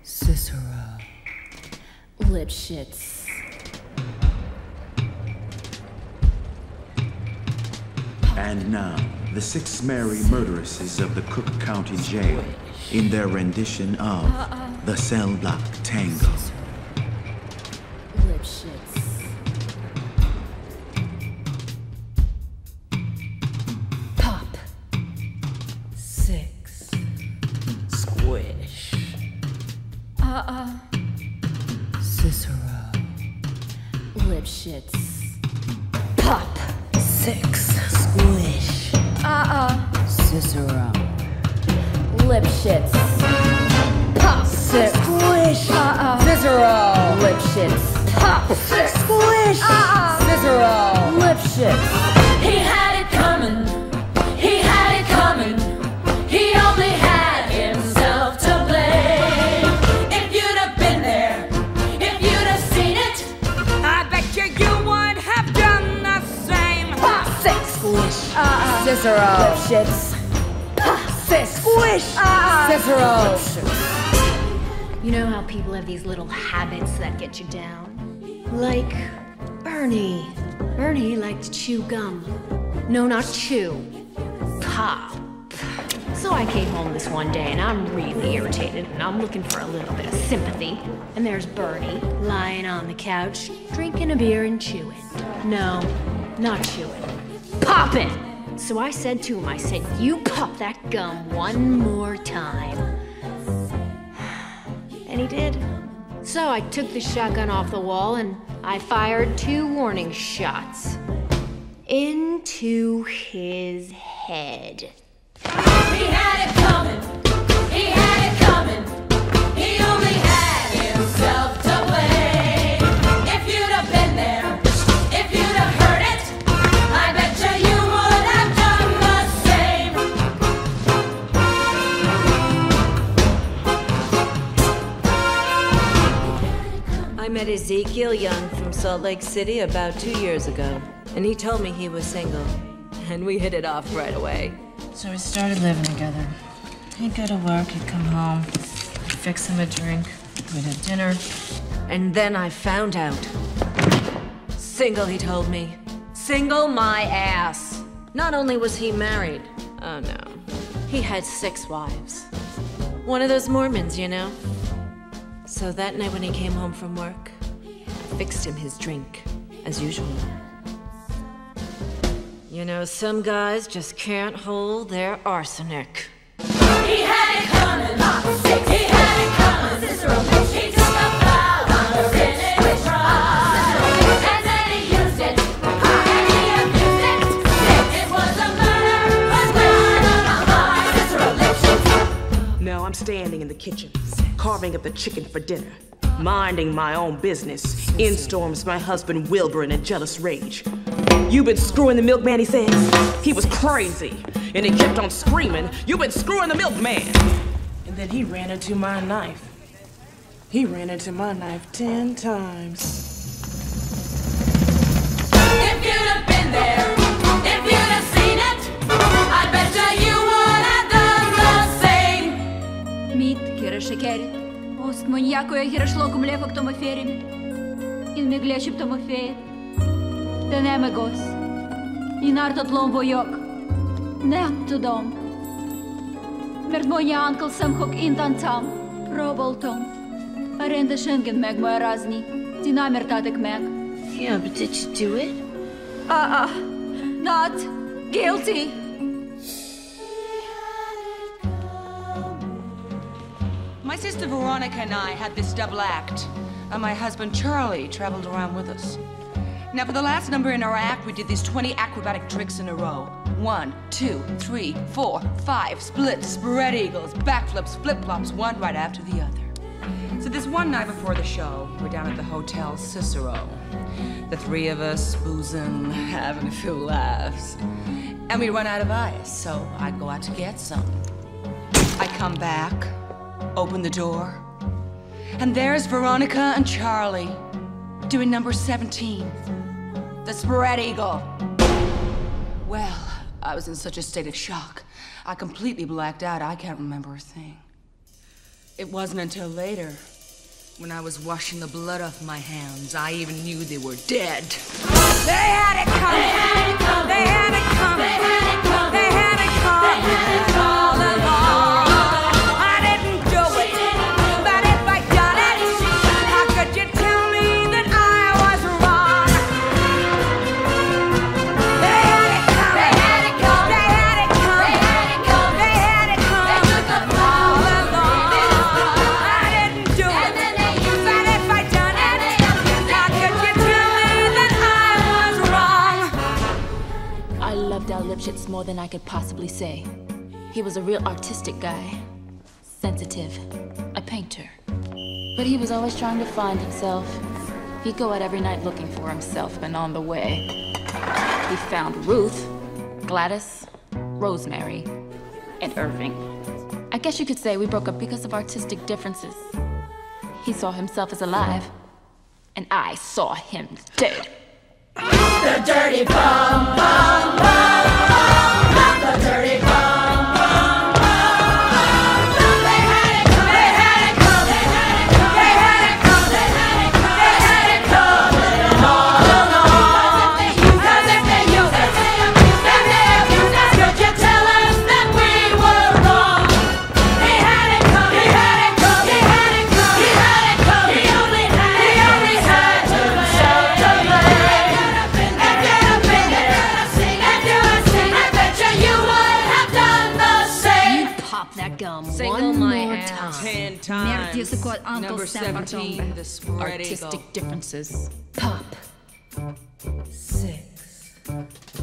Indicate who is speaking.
Speaker 1: Cicero.
Speaker 2: Lipschitz.
Speaker 3: And now, the 6 merry murderesses of the Cook County Jail in their rendition of the Cell Block Tango.
Speaker 2: Lipschitz. Pop.
Speaker 1: 6. Squish. Cicero.
Speaker 2: Lipschitz. Pop.
Speaker 1: 6. Squish. Cicero.
Speaker 2: Lipschitz. Pop.
Speaker 1: 6. Squish. Cicero.
Speaker 2: Lipschitz. Pop.
Speaker 1: 6. Squish. Cicero.
Speaker 2: Lipschitz. He had it coming. He had it coming. He only had himself to blame. If you'd have been there, if you'd have seen it,
Speaker 4: I bet you would have done the same.
Speaker 2: Pop. 6.
Speaker 1: Squish.
Speaker 2: Cicero. Lipschitz. Pop. 6.
Speaker 1: Squish. Cicero.
Speaker 5: You know how people have these little habits that get you down? Like Bernie. Bernie liked to chew gum. No, not chew. Pop. So I came home this one day and I'm really irritated and I'm looking for a little bit of sympathy. And there's Bernie lying on the couch, drinking a beer and chewing. No, not chewing. Popping! So I said to him, I said, you pop that gum one more time. And he did. So I took the shotgun off the wall and I fired 2 warning shots. Into his head.
Speaker 2: He had it coming. He had it coming. He only had himself to blame. If you'd have been there, if you'd have heard it, I bet you would have done the same.
Speaker 1: I met Ezekiel Young from Salt Lake City about 2 years ago, and he told me he was single, and we hit it off right away. So we started living together. He'd go to work, he'd come home, I'd fix him a drink, we'd have dinner, and then I found out. Single, he told me. Single my ass. Not only was he married, oh no, he had 6 wives. One of those Mormons, you know? So that night when he came home from work, I fixed him his drink, as usual. You know, some guys just can't hold their arsenic.
Speaker 2: He had it coming. Pop. 6. He had it coming. Cicero. He took a vow on a finished trial. And then he used it. And he abused it. 6. It was a murder. Was done on a heart. Cicero. Lipschitz.
Speaker 4: Now I'm standing in the kitchen, carving up the chicken for dinner, minding my own business. In storms my husband Wilbur in a jealous rage. "You've been screwing the milkman," he says. He was crazy, and he kept on screaming, "You've been screwing the milkman!" And then he ran into my knife. He ran into my knife 10 times.
Speaker 2: If you'd have been there, if you'd have seen it, I bet you would have done the same.
Speaker 6: Мід, кире шекері, ост моньякою гірешлоком лефок томоферimi, in megleship tomofeet, tenemegos, in artot lom voyok, net to dom. Mert moja uncle samchok in tantam, proboltom, arenda schengen meg moja razni, dinamer tatek meg.
Speaker 5: Yeah, but did you do it?
Speaker 6: Not guilty.
Speaker 7: My sister Veronica and I had this double act, and my husband Charlie traveled around with us. Now, for the last number in our act, we did these 20 acrobatic tricks in a row. 1, 2, 3, 4, 5, splits, spread eagles, backflips, flip-flops, one right after the other. So this one night before the show, we're down at the Hotel Cicero. The 3 of us boozing, having a few laughs. And we run out of ice, so I go out to get some. I come back, open the door, and there's Veronica and Charlie doing number 17, the spread eagle. Well, I was in such a state of shock. I completely blacked out. I can't remember a thing. It wasn't until later, when I was washing the blood off my hands, I even knew they were dead. They had it coming. They had it coming. They had it coming. They had it coming. They had it coming all along. I didn't do it, but if I'd done it, how could you tell me that I was wrong? They had it coming. They had it coming. They had it coming. They had it coming. They took the fall along. I didn't do it, but if I'd done it, how could you tell me that I was wrong?
Speaker 8: I loved Al Lipschitz more than I could possibly say. He was a real artistic guy. Sensitive. A painter. But he was always trying to find himself. He'd go out every night looking for himself, and on the way, he found Ruth, Gladys, Rosemary, and Irving. I guess you could say we broke up because of artistic differences. He saw himself as alive, and I saw him dead.
Speaker 2: The dirty bum, bum, bum, bum, the dirty bum, bum, bum, bum. They had it coming. They had it coming. They had it coming. They had it coming. They had it coming all along. As if they used us, and they abused us. Could you tell us that we were wrong? They had it coming. They had it coming. They had it coming. He had it coming. He only had himself to blame.
Speaker 5: Pop that gum
Speaker 1: Single
Speaker 5: one
Speaker 1: my
Speaker 5: more
Speaker 1: ass.
Speaker 5: time.
Speaker 7: 10 times.
Speaker 6: Мерзкий кот Uncle
Speaker 7: Number
Speaker 6: Sam
Speaker 7: 17, the spread eagle.
Speaker 8: Artistic differences.
Speaker 5: Pop.
Speaker 1: 6.